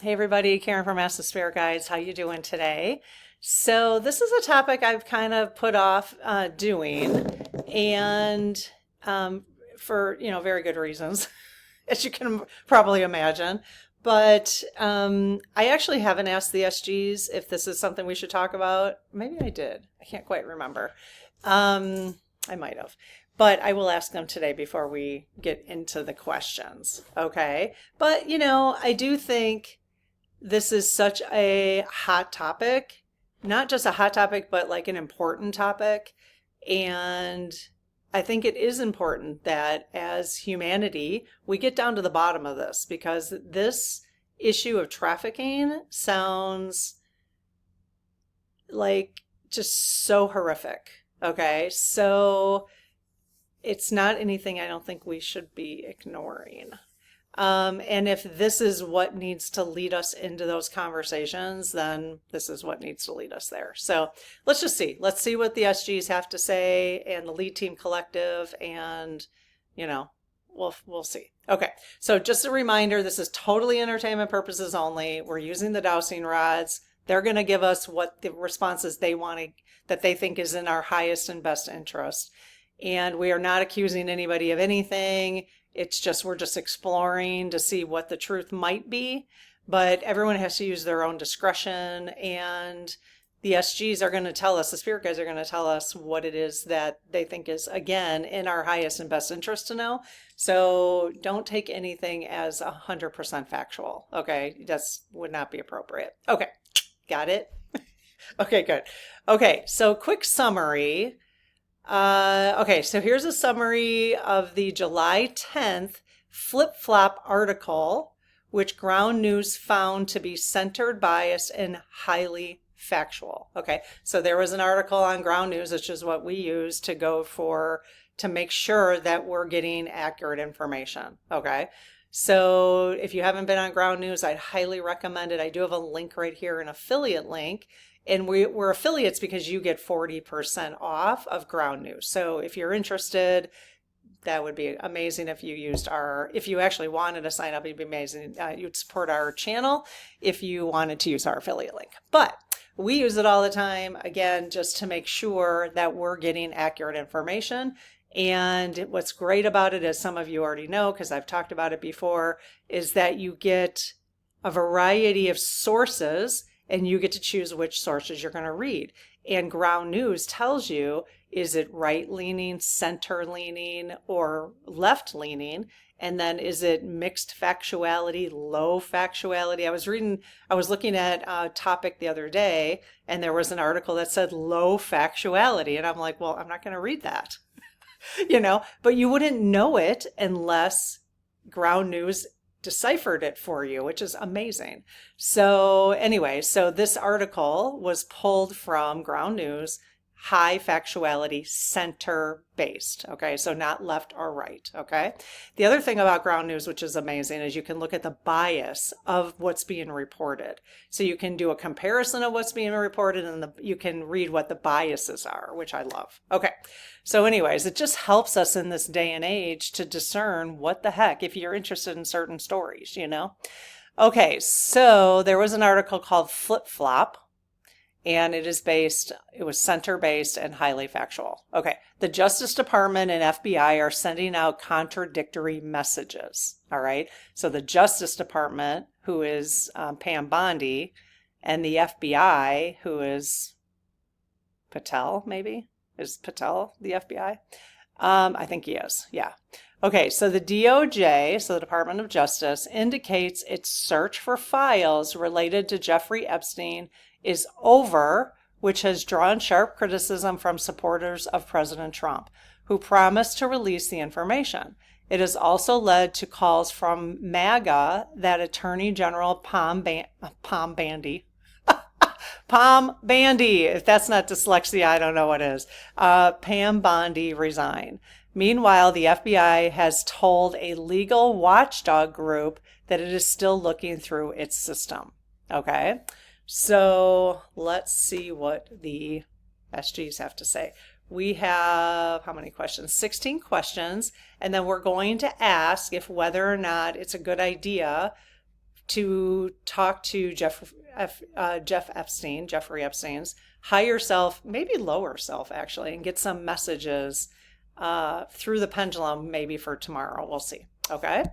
Hey everybody, Karen from Ask the Spirit Guides. How you doing today? So this is a topic I've kind of put off doing, and for very good reasons, as you can probably imagine. But I actually haven't asked the SGs if this is something we should talk about. Maybe I did. I can't quite remember. I might have. But I will ask them today before we get into the questions. Okay. But, I do think this is such a hot topic, not just a hot topic, but like an important topic. And I think it is important that as humanity, we get down to the bottom of this because this issue of trafficking sounds like just so horrific. Okay. So it's not anything I don't think we should be ignoring. And if this is what needs to lead us into those conversations, then this is what needs to lead us there. So let's just see. Let's see what the SGs have to say and the Lead Team Collective, and we'll see. Okay, so just a reminder, this is totally entertainment purposes only. We're using the dowsing rods. They're going to give us what the responses they want that they think is in our highest and best interest. And we are not accusing anybody of anything. It's just, we're just exploring to see what the truth might be, but everyone has to use their own discretion, and the SGs are going to tell us, the spirit guides are going to tell us what it is that they think is, again, in our highest and best interest to know. So don't take anything as 100% factual. Okay. That's would not be appropriate. Okay. Got it. Okay, good. Okay. So quick summary. Okay, so here's a summary of the July 10th flip-flop article, which Ground News found to be centered, biased, and highly factual. Okay, so there was an article on Ground News, which is what we use to make sure that we're getting accurate information. Okay, so if you haven't been on Ground News, I'd highly recommend it. I do have a link right here, an affiliate link. And we're affiliates because you get 40% off of Ground News. So if you're interested, that would be amazing if you actually wanted to sign up, it'd be amazing. You'd support our channel if you wanted to use our affiliate link. But we use it all the time, again, just to make sure that we're getting accurate information. And what's great about it, as some of you already know, because I've talked about it before, is that you get a variety of sources, and you get to choose which sources you're going to read. And Ground News tells you, is it right-leaning, center-leaning, or left-leaning? And then is it mixed factuality, low factuality? I was looking at a topic the other day, and there was an article that said low factuality. And I'm like, well, I'm not going to read that, but you wouldn't know it unless Ground News deciphered it for you, which is amazing. So anyway, so this article was pulled from Ground News, high factuality, center based. Okay, so not left or right. Okay, the other thing about Ground News, which is amazing, is you can look at the bias of what's being reported. So you can do a comparison of what's being reported, and you can read what the biases are, which I love. Okay, so anyways, it just helps us in this day and age to discern what the heck, if you're interested in certain stories, Okay, so there was an article called Flip Flop, and it was center-based and highly factual. Okay, the Justice Department and FBI are sending out contradictory messages, all right? So the Justice Department, who is Pam Bondi, and the FBI, who is Patel, maybe? Is Patel the FBI? I think he is, yeah. Okay, so the DOJ, so the Department of Justice, indicates its search for files related to Jeffrey Epstein is over, which has drawn sharp criticism from supporters of President Trump, who promised to release the information. It has also led to calls from MAGA that Attorney General Pam Bondi, if that's not dyslexia, I don't know what is, Pam Bondi resign. Meanwhile, the FBI has told a legal watchdog group that it is still looking through its system. Okay, so let's see what the SGs have to say. We have, how many questions? 16 questions, and then we're going to ask if whether or not it's a good idea to talk to Jeffrey Epstein's higher self, maybe lower self actually, and get some messages through the pendulum maybe for tomorrow. We'll see. Okay.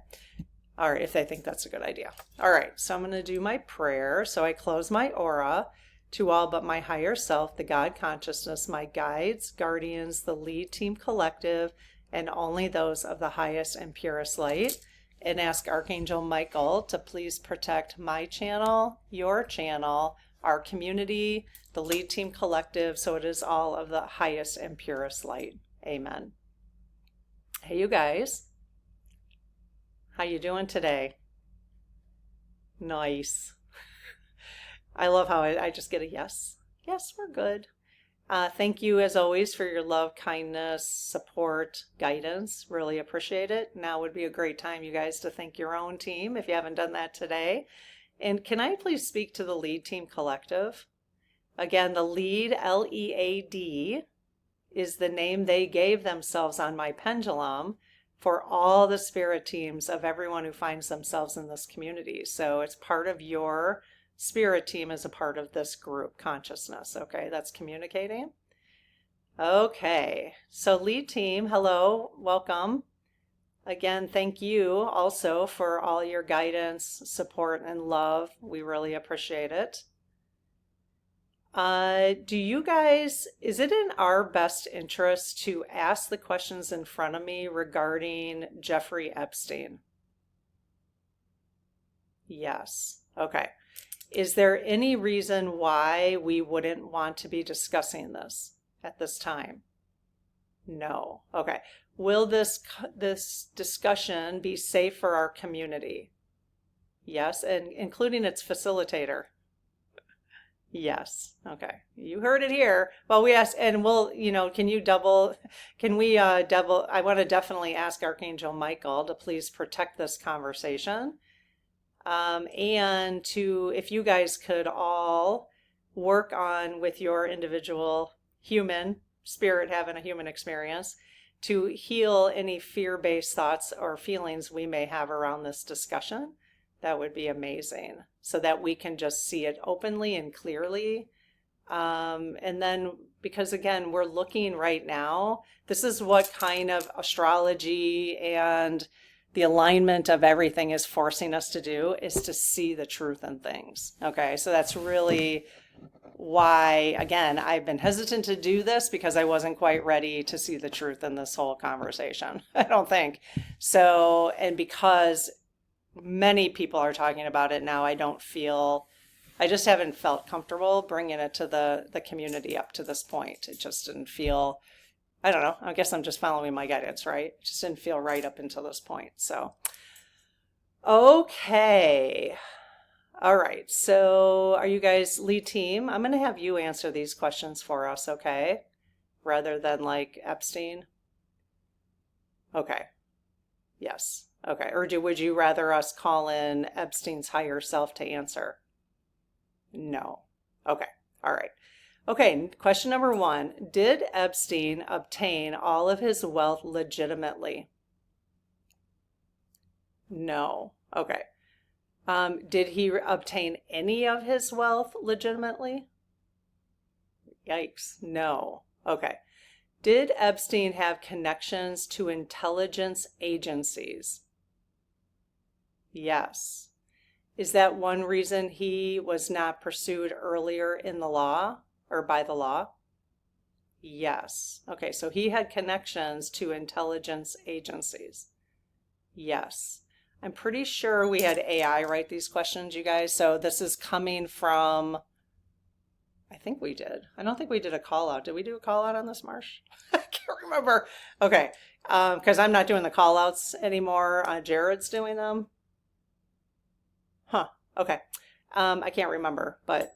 All right, if they think that's a good idea. All right, so I'm going to do my prayer. So I close my aura to all but my higher self, the God consciousness, my guides, guardians, the lead team collective, and only those of the highest and purest light. And ask Archangel Michael to please protect my channel, your channel, our community, the lead team collective, so it is all of the highest and purest light. Amen. Hey, you guys. How you doing today? Nice. I love how I just get a yes. Yes, we're good. Thank you as always for your love, kindness, support, guidance. Really appreciate it. Now would be a great time, you guys, to thank your own team if you haven't done that today. And can I please speak to the lead team collective? Again, the lead, L-E-A-D, is the name they gave themselves on my pendulum for all the spirit teams of everyone who finds themselves in this community. So it's part of your spirit team as a part of this group consciousness. Okay, that's communicating. Okay, so lead team, hello, welcome. Again, thank you also for all your guidance, support, and love. We really appreciate it. Do you guys, is it in our best interest to ask the questions in front of me regarding Jeffrey Epstein? Yes. Okay. Is there any reason why we wouldn't want to be discussing this at this time? No. Okay. Will this discussion be safe for our community? Yes, and including its facilitator. Yes. Okay. You heard it here. Well, we asked, and we'll, can we double, I want to definitely ask Archangel Michael to please protect this conversation. And if you guys could all work on with your individual human spirit having a human experience to heal any fear-based thoughts or feelings we may have around this discussion. That would be amazing, so that we can just see it openly and clearly. And then, because again, we're looking right now, this is what kind of astrology and the alignment of everything is forcing us to do, is to see the truth in things. Okay, so that's really why, again, I've been hesitant to do this, because I wasn't quite ready to see the truth in this whole conversation, I don't think. So, and because many people are talking about it now, I just haven't felt comfortable bringing it to the community up to this point. It just didn't feel, I don't know, I guess I'm just following my guidance, right? It just didn't feel right up until this point. So, okay. All right. So are you guys lead team? I'm going to have you answer these questions for us, okay? Rather than like Epstein. Okay. Yes. Okay. Or would you rather us call in Epstein's higher self to answer? No. Okay. All right. Okay. Question number 1. Did Epstein obtain all of his wealth legitimately? No. Okay. Did he obtain any of his wealth legitimately? Yikes. No. Okay. Did Epstein have connections to intelligence agencies? Yes. Is that one reason he was not pursued earlier in the law or by the law? Yes. Okay, so he had connections to intelligence agencies. Yes. I'm pretty sure we had AI write these questions, you guys. So this is coming from, I think we did. I don't think we did a call out. Did we do a call out on this, Marsh? I can't remember. Okay, because I'm not doing the call outs anymore. Jared's doing them. Huh. Okay. I can't remember, but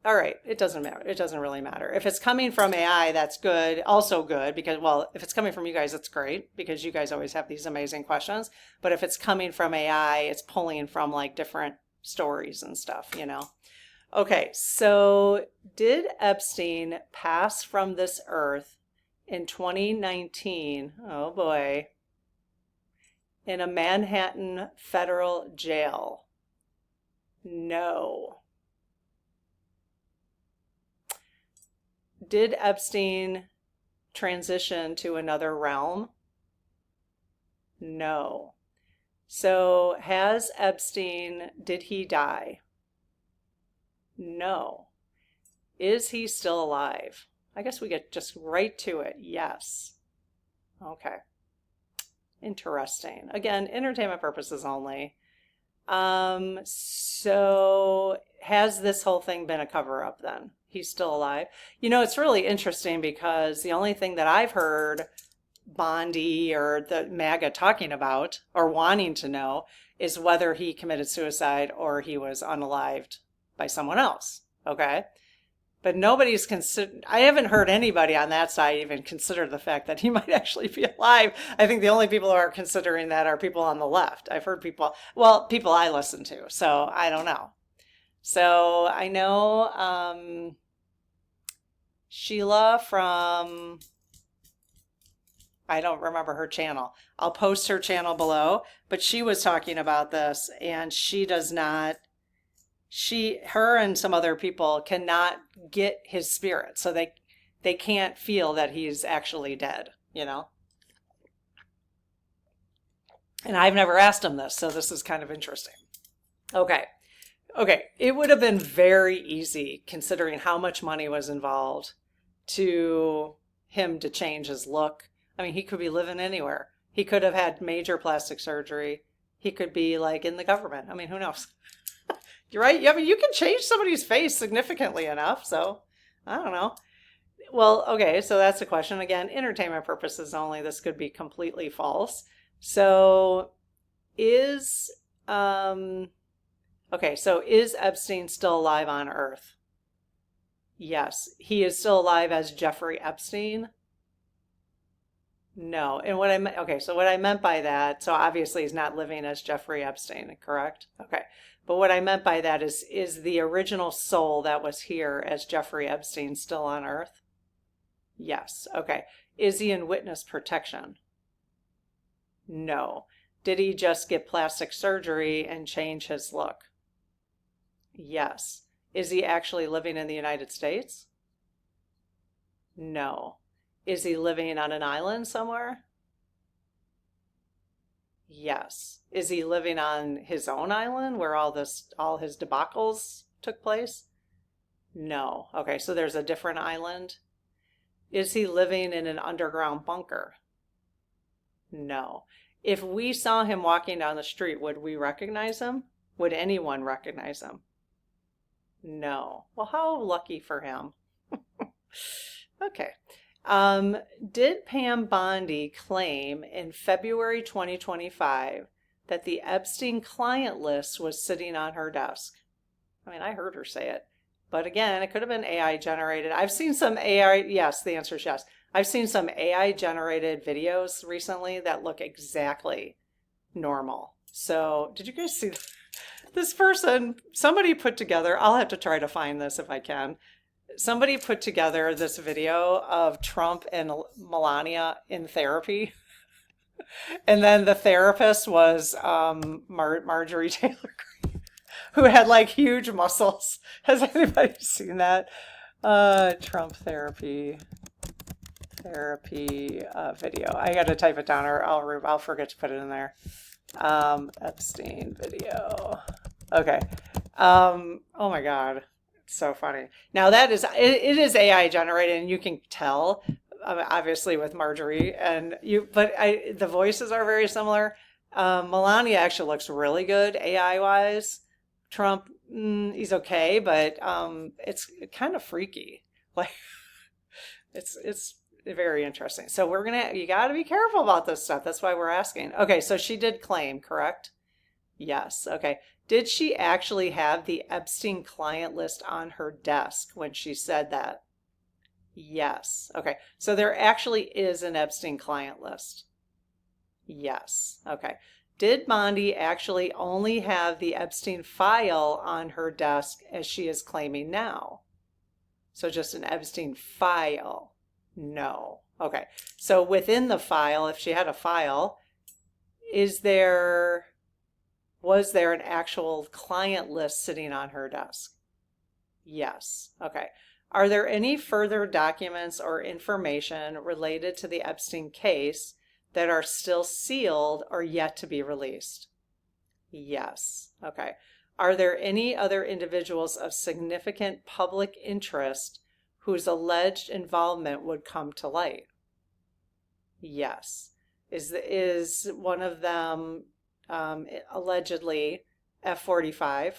all right. It doesn't matter. It doesn't really matter. If it's coming from AI, that's good. Also good, because, well, if it's coming from you guys, it's great, because you guys always have these amazing questions. But if it's coming from AI, it's pulling from like different stories and stuff, Okay. So did Epstein pass from this earth in 2019? Oh boy. In a Manhattan federal jail? No. Did Epstein transition to another realm? No. So has Epstein, did he die? No. Is he still alive? I guess we get just right to it. Yes. Okay. Interesting. Again, entertainment purposes only. So has this whole thing been a cover-up then? He's still alive? You know, it's really interesting because the only thing that I've heard Bondi or the MAGA talking about or wanting to know is whether he committed suicide or he was unalived by someone else. Okay. But nobody's considered, I haven't heard anybody on that side even consider the fact that he might actually be alive. I think the only people who are considering that are people on the left. I've heard people, well, people I listen to, so I don't know. So I know Sheila from, I don't remember her channel. I'll post her channel below, but she was talking about this and she does not, her and some other people cannot get his spirit. So they can't feel that he's actually dead, you know? And I've never asked him this, so this is kind of interesting. Okay. Okay. It would have been very easy, considering how much money was involved, to him to change his look. I mean, he could be living anywhere. He could have had major plastic surgery. He could be like in the government. I mean, who knows? You're right. I mean, you can change somebody's face significantly enough. So I don't know. Well, okay. So that's the question. Again, entertainment purposes only. This could be completely false. So is, okay. So is Epstein still alive on Earth? Yes. He is still alive as Jeffrey Epstein. No. And what I meant, okay, so what I meant by that, so obviously he's not living as Jeffrey Epstein, correct? Okay. But what I meant by that is the original soul that was here as Jeffrey Epstein still on Earth? Yes. Okay. Is he in witness protection? No. Did he just get plastic surgery and change his look? Yes. Is he actually living in the United States? No. Is he living on an island somewhere? Yes. Is he living on his own island where all his debacles took place? No. Okay, so there's a different island. Is he living in an underground bunker? No. If we saw him walking down the street, would we recognize him? Would anyone recognize him? No. Well, how lucky for him. Okay. Did Pam Bondi claim in February 2025 that the Epstein client list was sitting on her desk? I mean, I heard her say it, but again, it could have been AI generated. I've seen some AI, yes, the answer is yes. I've seen some AI generated videos recently that look exactly normal. So did you guys see this person? Somebody put together, I'll have to try to find this if I can. Somebody put together this video of Trump and Melania in therapy. And then the therapist was Marjorie Taylor Greene, who had like huge muscles. Has anybody seen that? Trump therapy video. I got to type it down or I'll forget to put it in there. Epstein video. Okay. Oh my God. So funny. Now that is, it is AI generated and you can tell, obviously with Marjorie but the voices are very similar. Melania actually looks really good AI wise. Trump, he's okay, but it's kind of freaky. Like it's very interesting. So you got to be careful about this stuff. That's why we're asking. Okay. So she did claim, correct? Yes. Okay. Did she actually have the Epstein client list on her desk when she said that? Yes. Okay. So there actually is an Epstein client list. Yes. Okay. Did Bondi actually only have the Epstein file on her desk as she is claiming now? So just an Epstein file? No. Okay. So within the file, if she had a file, is there Was there an actual client list sitting on her desk? Yes. Okay. Are there any further documents or information related to the Epstein case that are still sealed or yet to be released? Yes. Okay. Are there any other individuals of significant public interest whose alleged involvement would come to light? Yes. Is one of them allegedly F45?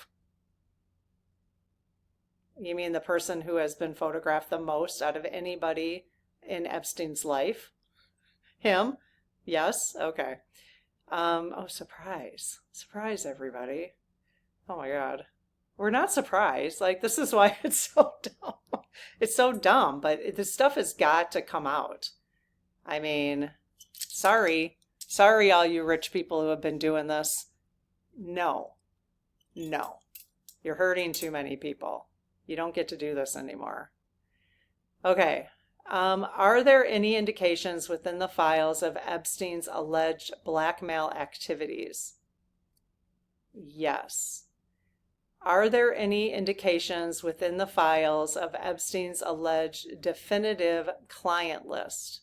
You mean the person who has been photographed the most out of anybody in Epstein's life? Him? Yes? Okay. Oh, surprise. Surprise, everybody. Oh my God. We're not surprised. Like, this is why it's so dumb. It's so dumb, but this stuff has got to come out. I mean, sorry. Sorry, all you rich people who have been doing this. No. No. You're hurting too many people. You don't get to do this anymore. Okay. Are there any indications within the files of Epstein's alleged blackmail activities? Yes. Are there any indications within the files of Epstein's alleged definitive client list?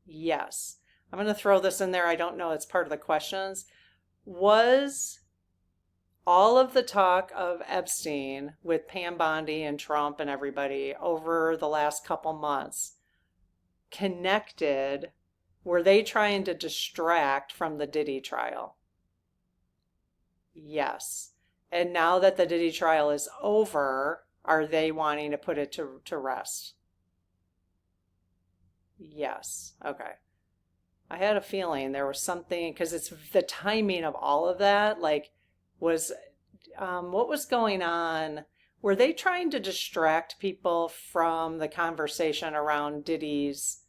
Yes. I'm going to throw this in there. I don't know. It's part of the questions. Was all of the talk of Epstein with Pam Bondi and Trump and everybody over the last couple months connected? Were they trying to distract from the Diddy trial? Yes. And now that the Diddy trial is over, are they wanting to put it to rest? Yes. Okay. I had a feeling there was something, because it's the timing of all of that, like, was what was going on? Were they trying to distract people from the conversation around Diddy's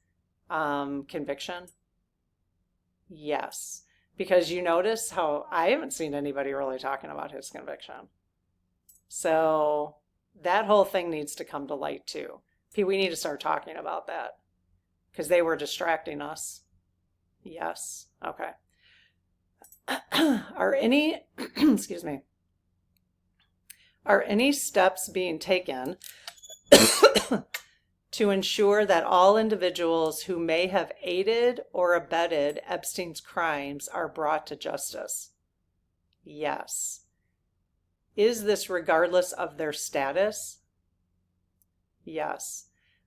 conviction? Yes, because you notice how I haven't seen anybody really talking about his conviction. So that whole thing needs to come to light too. We need to start talking about that because they were distracting us. Yes. Okay. Are any, excuse me, are any steps being taken to ensure that all individuals who may have aided or abetted Epstein's crimes are brought to justice? Yes. Is this regardless of their status? Yes.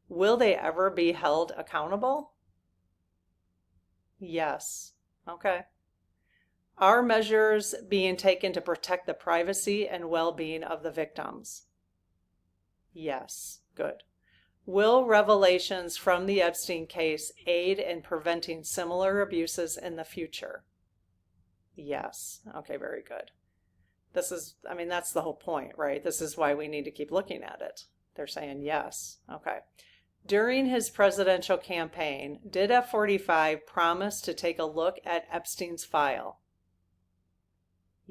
Will they ever be held accountable? Yes. Okay. Are measures being taken to protect the privacy and well-being of the victims? Yes. Good. Will revelations from the Epstein case aid in preventing similar abuses in the future? Yes. Okay, very good. This is, I mean, that's the whole point, right? This is why we need to keep looking at it. They're saying yes. Okay. During his presidential campaign, did F45 promise to take a look at Epstein's file?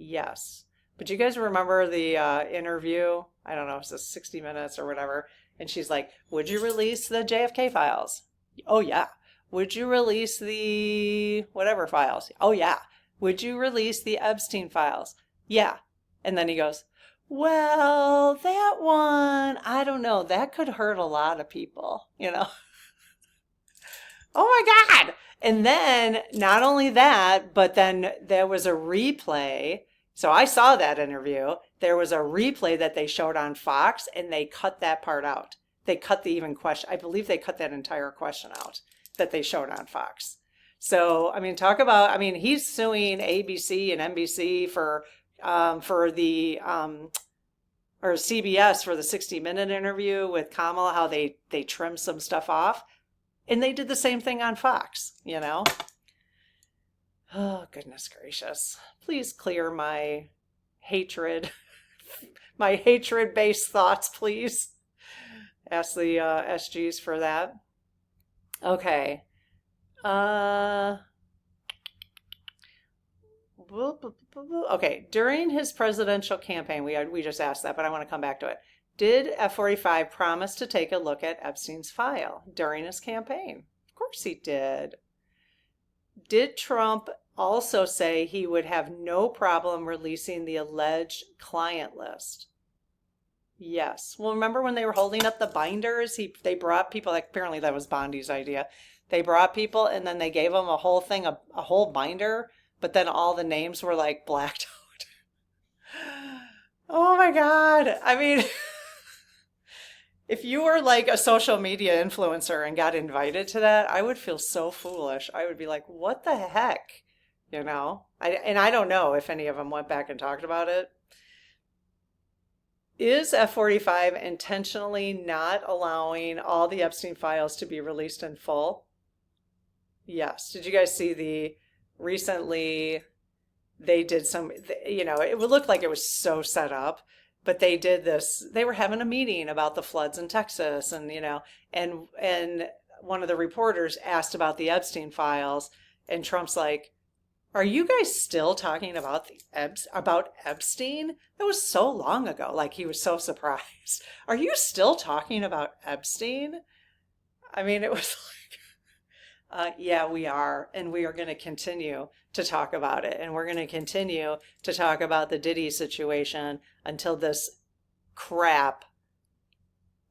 Yes. But you guys remember the interview? I don't know, it was 60 Minutes or whatever. And she's like, would you release the JFK files? Oh, yeah. Would you release the whatever files? Oh, yeah. Would you release the Epstein files? Yeah. And then he goes, well, that one, I don't know. That could hurt a lot of people, you know? Oh my God. And then not only that, but then there was a replay. So I saw that interview. There was a replay that they showed on Fox and they cut that part out. They cut the even question. I believe they cut that entire question out that they showed on Fox. So, I mean, talk about, I mean, he's suing ABC and NBC for the, or CBS for the 60-minute interview with Kamala, how they trimmed some stuff off. And they did the same thing on Fox, you know? Oh, goodness gracious. Please clear my hatred, my hatred-based thoughts, please. Ask the SGs for that. Okay. Okay, during his presidential campaign, we just asked that, but I want to come back to it. Did F45 promise to take a look at Epstein's file during his campaign? Of course he did. Did Trump also say he would have no problem releasing the alleged client list. Yes. Well, remember when they were holding up the binders? They brought people, like apparently that was Bondi's idea. They brought people and then they gave them a whole thing, a whole binder, but then all the names were like blacked out. Oh my God. I mean, if you were like a social media influencer and got invited to that, I would feel so foolish. I would be like, what the heck? You know? I don't know if any of them went back and talked about it. Is F45 intentionally not allowing all the Epstein files to be released in full? Yes. Did you guys see recently they did some, it would look like it was so set up, but they did this, they were having a meeting about the floods in Texas and, and one of the reporters asked about the Epstein files and Trump's like, are you guys still talking about about Epstein? That was so long ago. Like he was so surprised. Are you still talking about Epstein? I mean, it was like, yeah, we are. And we are going to continue to talk about it. And we're going to continue to talk about the Diddy situation until this crap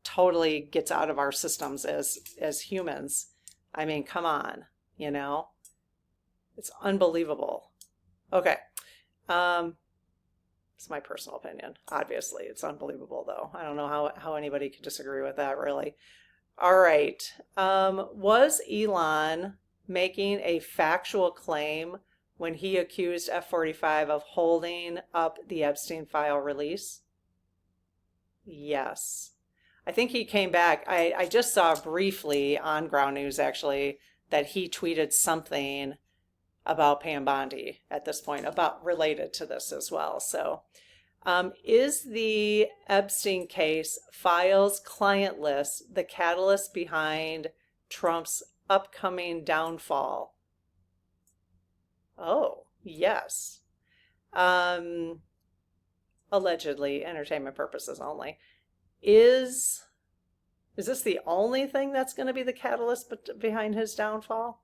totally gets out of our systems as humans. I mean, come on, It's unbelievable. Okay. It's my personal opinion. Obviously, it's unbelievable, though. I don't know how anybody could disagree with that, really. All right. Was Elon making a factual claim when he accused F45 of holding up the Epstein file release? Yes. I think he came back. I just saw briefly on Ground News, actually, that he tweeted something about Pam Bondi at this point, about related to this as well. So is the Epstein Case Files client list the catalyst behind Trump's upcoming downfall? Oh, yes. Allegedly, entertainment purposes only. Is this the only thing that's going to be the catalyst behind his downfall?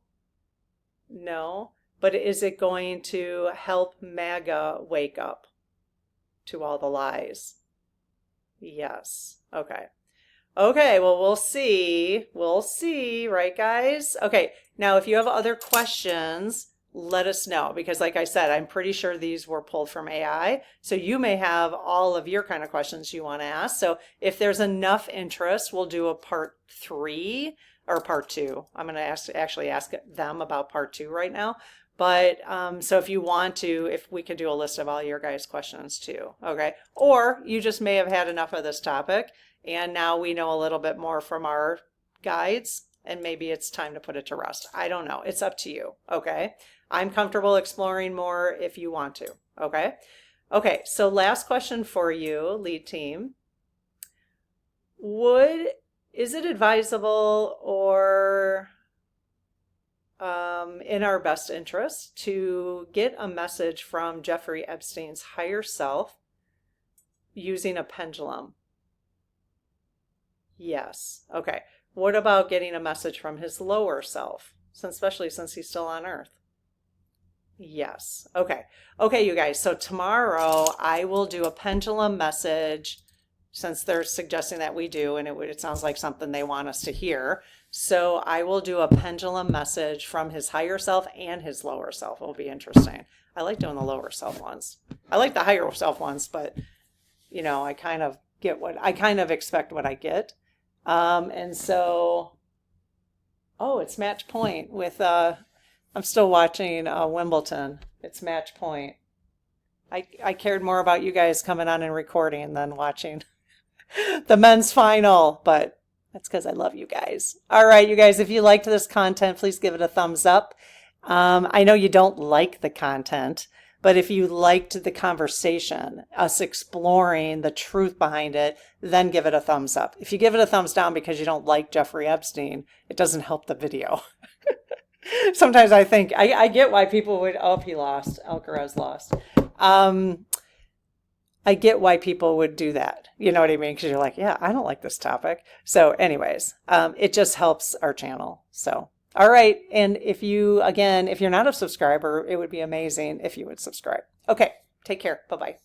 No. But is it going to help MAGA wake up to all the lies? Yes. Okay. Okay, well, we'll see. We'll see, right, guys? Okay, now if you have other questions, let us know. Because like I said, I'm pretty sure these were pulled from AI. So you may have all of your kind of questions you want to ask. So if there's enough interest, we'll do a part 3 or part 2. I'm going to actually ask them about part 2 right now. But so if you want to, if we could do a list of all your guys' questions too, okay? Or you just may have had enough of this topic and now we know a little bit more from our guides and maybe it's time to put it to rest. I don't know. It's up to you, okay? I'm comfortable exploring more if you want to, okay? Okay, so last question for you, lead team. Is it advisable or in our best interest to get a message from Jeffrey Epstein's higher self using a pendulum? Yes. Okay. What about getting a message from his lower self, especially since he's still on Earth? Yes. Okay. Okay, you guys. So tomorrow I will do a pendulum message since they're suggesting that we do, and it sounds like something they want us to hear. So I will do a pendulum message from his higher self and his lower self. It will be interesting. I like doing the lower self ones. I like the higher self ones, but I kind of expect what I get. And so, it's match point with, I'm still watching Wimbledon. It's match point. I cared more about you guys coming on and recording than watching the men's final, but that's because I love you guys. All right, you guys, if you liked this content, please give it a thumbs up. I know you don't like the content, but if you liked the conversation, us exploring the truth behind it, then give it a thumbs up. If you give it a thumbs down because you don't like Jeffrey Epstein, it doesn't help the video. Sometimes I think, I get why people would, he lost. Alcaraz lost. I get why people would do that. You know what I mean? Because you're like, yeah, I don't like this topic. So anyways, it just helps our channel. So All right. And if you, again, if you're not a subscriber, it would be amazing if you would subscribe. Okay. Take care. Bye-bye.